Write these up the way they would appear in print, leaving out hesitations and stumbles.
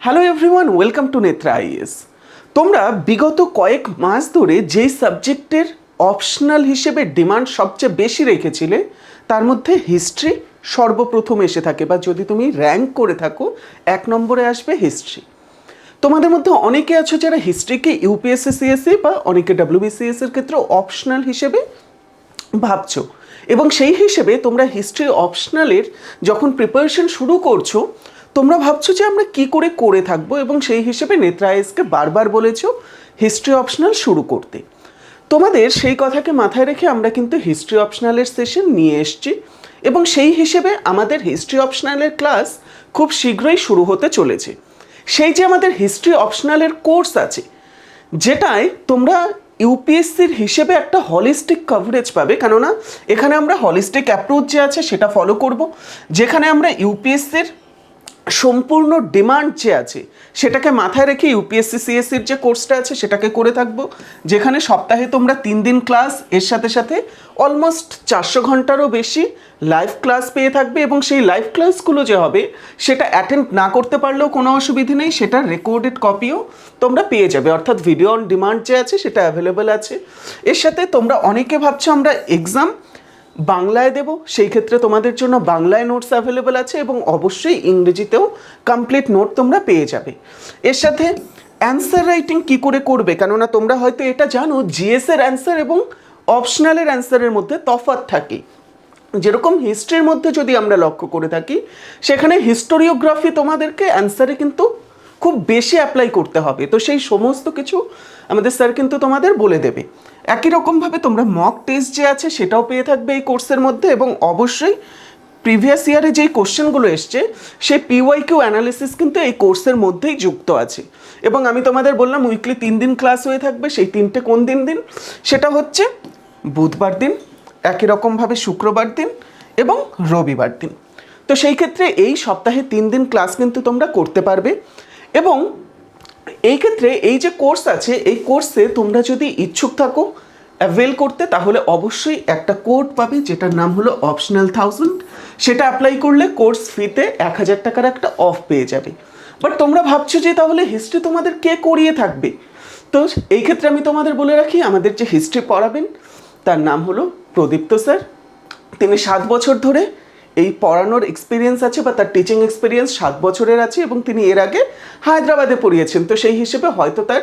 Hello everyone, welcome to Netra is. তোমরা বিগত কয়েক মাস ধরে যেই সাবজেক্টের অপশনাল হিসেবে ডিমান্ড সবচেয়ে বেশি রেখেছিলে তার মধ্যে হিস্ট্রি সর্বপ্রথম এসে থাকে, বা যদি তুমি র্যাঙ্ক করে থাকো 1 নম্বরে আসবে হিস্ট্রি। তোমাদের মধ্যে অনেকে আছো যারা হিস্ট্রিকে ইউপিএসসি সিএসসি বা অনেকে ডাব্লিউবিসিএস এর ক্ষেত্রে অপশনাল হিসেবে ভাবছো, এবং সেই হিসেবে তোমরা হিস্ট্রি অপশনালের যখন প্রিপারেশন শুরু করছো তোমরা ভাবছো যে আমরা কি করে করে থাকবো, এবং সেই হিসেবে নেত্রা আইএসকে বারবার বলেছো হিস্ট্রি অপশনাল শুরু করতে। তোমাদের সেই কথাকে মাথায় রেখে আমরা কিন্তু হিস্ট্রি অপশনালের সেশন নিয়ে এসেছি, এবং সেই হিসেবে আমাদের হিস্ট্রি অপশনালের ক্লাস খুব শীঘ্রই শুরু হতে চলেছে। সেই যে আমাদের হিস্ট্রি অপশনালের কোর্স আছে, যেটায় তোমরা ইউপিএসসির হিসেবে একটা হলিস্টিক কভারেজ পাবে, কেননা এখানে আমরা হলিস্টিক অ্যাপ্রোচ যে আছে সেটা ফলো করব, যেখানে আমরা ইউপিএসসির সম্পূর্ণ ডিমান্ড যে আছে সেটাকে মাথায় রেখে ইউপিএসসি সিএসসির যে কোর্সটা আছে সেটাকে করে থাকবো, যেখানে সপ্তাহে তোমরা 3 দিন ক্লাস, এর সাথে সাথে অলমোস্ট 400 ঘন্টারও বেশি লাইভ ক্লাস পেয়ে থাকবে, এবং সেই লাইভ ক্লাসগুলো যে হবে সেটা অ্যাটেন্ড না করতে পারলেও কোনো অসুবিধে নেই, সেটার রেকর্ডেড কপিও তোমরা পেয়ে যাবে, অর্থাৎ ভিডিও অন ডিমান্ড যে আছে সেটা অ্যাভেলেবেল আছে। এর সাথে তোমরা অনেকে ভাবছো আমরা এক্সাম বাংলায় দেব, সেই ক্ষেত্রে তোমাদের জন্য বাংলায় নোটস অ্যাভেলেবেল আছে, এবং অবশ্যই ইংরেজিতেও কমপ্লিট নোট তোমরা পেয়ে যাবে। এর সাথে অ্যান্সার রাইটিং কী করে করবে, কেননা তোমরা হয়তো এটা জানো জিএসের অ্যান্সার এবং অপশনালের অ্যান্সারের মধ্যে তফাৎ থাকে। যেরকম হিস্ট্রির মধ্যে যদি আমরা লক্ষ্য করে থাকি, সেখানে হিস্টোরিওগ্রাফি তোমাদেরকে অ্যান্সারে কিন্তু খুব বেশি অ্যাপ্লাই করতে হবে, তো সেই সমস্ত কিছু আমাদের স্যার কিন্তু তোমাদের বলে দেবে। একই রকমভাবে তোমরা মক টেস্ট যে আছে সেটাও পেয়ে থাকবে এই কোর্সের মধ্যে, এবং অবশ্যই প্রিভিয়াস ইয়ারে যেই কোশ্চেনগুলো এসছে সেই পিওয়াইকিউ অ্যানালিসিস কিন্তু এই কোর্সের মধ্যেই যুক্ত আছে। এবং আমি তোমাদের বললাম উইকলি 3 দিন ক্লাস হয়ে থাকবে, সেই 3টে কোন দিন দিন, সেটা হচ্ছে বুধবার দিন, একই রকমভাবে শুক্রবার দিন এবং রবিবার দিন। তো সেই ক্ষেত্রে এই সপ্তাহে 3 দিন ক্লাস কিন্তু তোমরা করতে পারবে, এবং এই ক্ষেত্রে এই যে কোর্স আছে এই কোর্সে তোমরা যদি ইচ্ছুক থাকো অ্যাভেল করতে, তাহলে অবশ্যই একটা কোড পাবে যেটার নাম হলো অপশনাল 1000, সেটা অ্যাপ্লাই করলে কোর্স ফিতে 1000 টাকার একটা অফ পেয়ে যাবে। বাট তোমরা ভাবছো যে তাহলে হিস্ট্রি তোমাদের কে করিয়ে থাকবে, তো এই ক্ষেত্রে আমি তোমাদের বলে রাখি আমাদের যে হিস্ট্রি পড়াবেন তার নাম হলো প্রদীপ্ত স্যার। তিনি 7 বছর ধরে এই পড়ানোর এক্সপিরিয়েন্স আছে, বা তার টিচিং এক্সপিরিয়েন্স 7 বছরের আছে, এবং তিনি এর আগে হায়দ্রাবাদে পড়িয়েছেন, তো সেই হিসেবে হয়তো তার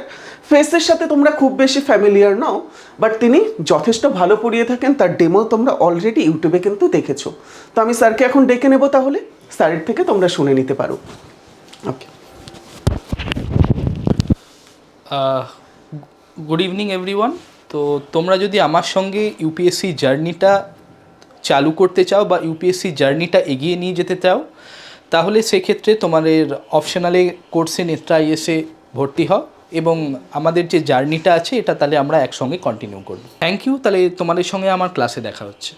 ফেসের সাথে তোমরা খুব বেশি ফ্যামিলিয়ার নাও, বাট তিনি যথেষ্ট ভালো পড়িয়ে থাকেন, তার ডেমো তোমরা অলরেডি ইউটিউবে কিন্তু দেখেছো। তো আমি স্যারকে এখন ডেকে নেব, তাহলে স্যারের থেকে তোমরা শুনে নিতে পারো। ওকে। Good evening everyone. তো তোমরা যদি আমার সঙ্গে ইউপিএসসি জার্নিটা চালু করতে চাও বা ইউপিএসসি জার্নিটা এগিয়ে নিয়ে যেতে চাও, তাহলে সেক্ষেত্রে তোমাদের অপশনালে কোর্সে নেত্রা আইএসে ভর্তি হও, এবং আমাদের যে জার্নিটা আছে এটা তাহলে আমরা একসঙ্গে কন্টিনিউ করব। Thank you. তাহলে তোমাদের সঙ্গে আমার ক্লাসে দেখা হচ্ছে।